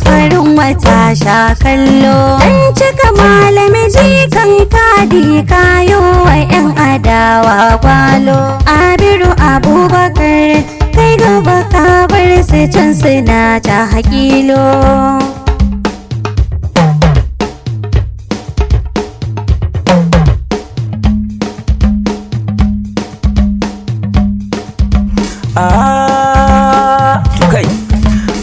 farin wata sha kallo. Dan Cika Malami jikan kadi kayo wa 'yan adawa gwalo. Abiru Abubakar kai gaba ka bar su can suna ta hakilo. Kai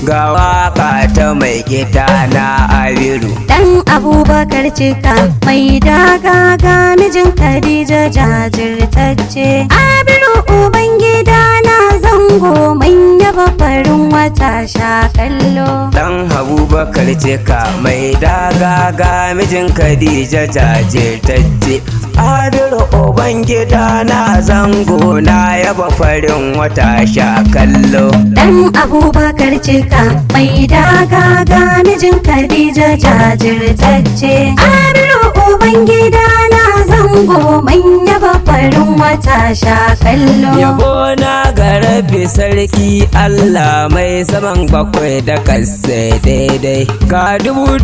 ga waka ta mai gida na Abiru. Dan Abubakar Cika mai daga ga mijin Khadija jajirtacce. Abiru uban gida na Zango mai yaba farin wata sha kallo. Dan Abubakar Cika mai daga ga mijin Khadija jajirtacce. Abiru uban gida na Zango na yaba farin wata sha kallo. Dan Abubakar Cika mai daga ga mijin Khadija jajirtacce. Abiru uban gida na Zango mai yaba farin wata sha kallo. Yabo na ga Rabbi sarki Allah mai saman bakwai da kasse daidai. Ka dubu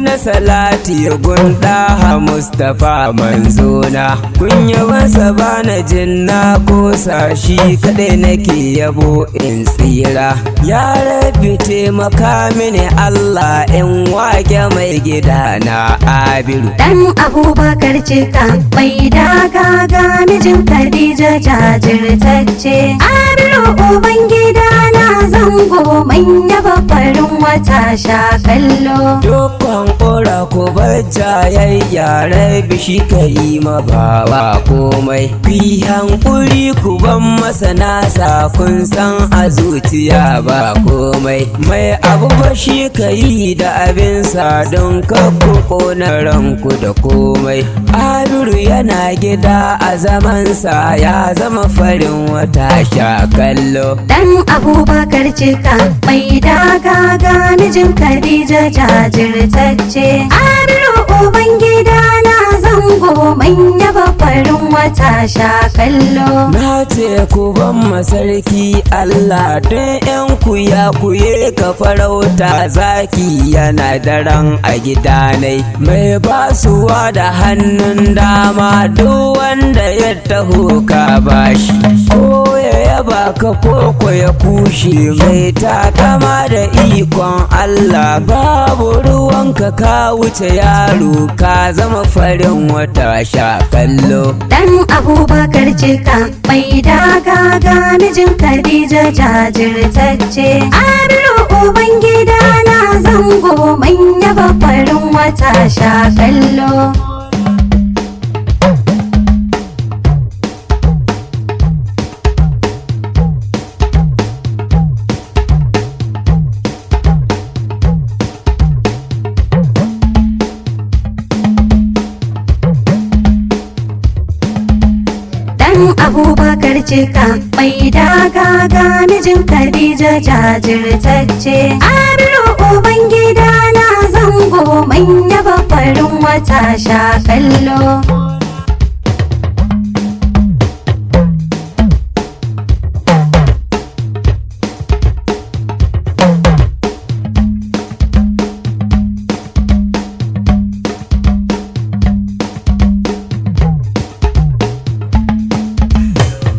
na salati gunda ha Mustapha manzona. Kun yi masa bana jinna ko sashi kadai nake yabo in tsira. Ya Rabbi taimaka mini Allah in wake mai gida na Abiru. Dan Abubakar Cika mai daga ga mijin Khadija jajirtacce. Abiru uban gida na Zango mai yaba farin wata sha kallo. Dukkan ƙora ko bajjayayya Rabbi shi ka yi mabawa komai. Ku yi hankuri ku ban masa nasa kun san a zuciya ba komai. Mai abu ba shi ka yi da abinsa don kakku ƙona ranku da komai. Abiru yana gida a zamansa ya zama farin wata sha kallo. Dan Abubakar Cika mai daga ga mijin Khadija jajirtacce. Abiru uban gida na Zango mai yaba farin wata sha kallo. Na ce ku ban masarki Allah don 'yan kuye ka farauta zaki yana daren a gidanai. Mai basuwa da hannun dama duk wanda ya taho ka bashi. Ko ya yaba ka koko ya kushe mai takama da ikon Allah. Babu ruwanka ka wuce yaro ka zama farin wata sha kallo. Dan Abubakar Cika mai daga ga mijin Khadija jajirtacce. Abiru uban gida na Zango mai yaba farin wata sha kallo. Abubakar Cika mai daga ga mijin Khadija jajirtacce. Abiru uban gida na Zango mai yaba farin wata sha kallo.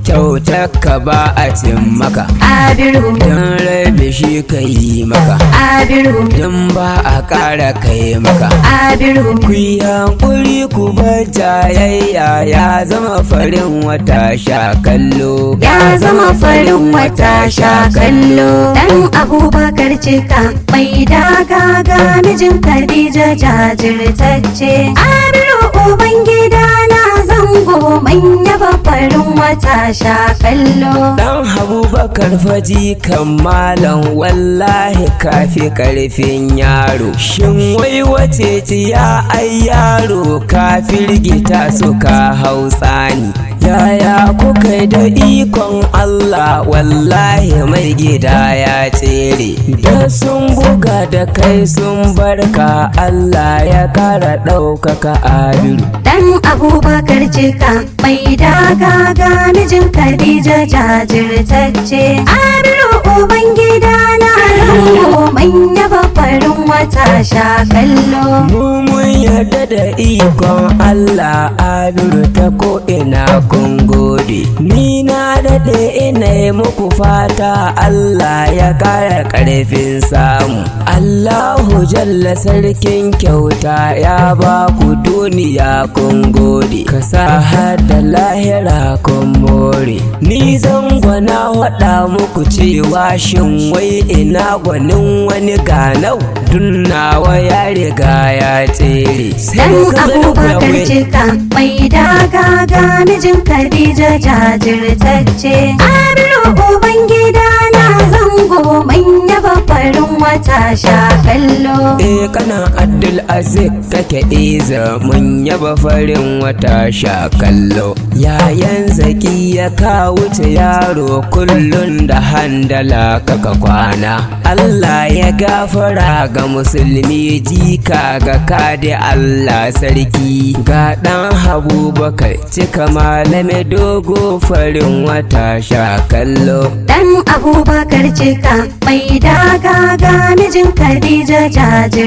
Kyautarka ba a cin maka. Abiru don Rabbi shi ka yi maka. Abiru don ba a ƙara kai maka. Abiru Ku yi hankuri ku bar jayayya ya zama farin wata sha kallo. ya zama farin wata sha kallo. Dan Abubakar Cika mai daga ga mijin Khadija jajirtacce. Abiru uban gida na Zango mai yaba farin wata sha kallo. Dan Abubakar faji kan malam wallahi kafi karfin yaro. Shin wai wace ce ya ai yaro ka firgita suka hau tsani. Yaya kuka da ikon Allah wallahi mai gida ya tsere. Da sun buga da kai sun barka Allah ya kara ɗaukaka Abiru. Dan Abubakar Cika mai daga ga mijin Khadija jajirtacce. Abiru uban gida na zango manya farin wata sha kallo. Mun yarda da ikon Allah Abiru ta ko'ina kun gode. Ni na daɗe ina yi muku fata Allah ya ƙara ƙarfin samu. Allahu jalla sarkin kyauta ya ba ku duniya kun gode. Ka sa har da lahira kun more. Ni zango na waɗa muku cewa shin wai ina gwanin wani ganau dunnawa ya riga ya tsere. Dan Abubakar Cika mai daga ga mijin Khadija jajirtacce. Abiru ubangida na zango manya farin wata sha kallo. Kanan Abdul Aziz kake iza mun yaba farin wata sha kallo. Yayan zaki ya wuce yaro kullun da handala kaka kwana. Allah ya gafara ga musulmi jika ga kade Allah sarki. Ga dan Abubakar Cika Malami dogo farin wata sha kallo. Dan Abubakar Cika mai daga ga mijin Khadija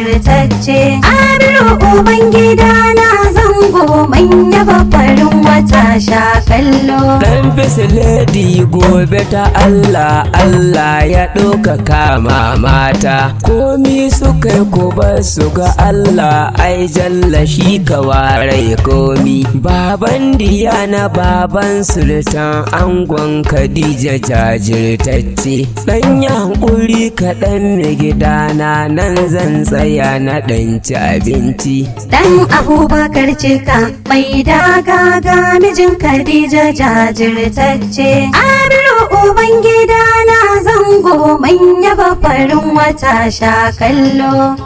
jajirtacce. Abiru ubangida na zango manya farin wata sha kallo. Dan bisiledi gobe ta Allah Allah ya ɗaukaka mata. Komi suka yi ko ba su ga Allah ai jalla shi ka warai komi. Baban Diyana baban Sultan angon Khadija jajirtacce. Dan yankuri kaɗan na gidana nan zan tsaya na ɗanci abinci. Dan Abubakar Cika mai daga ga mijin Khadija jajirtacce. Abiru ubangida na zango manya farin wata sha kallo.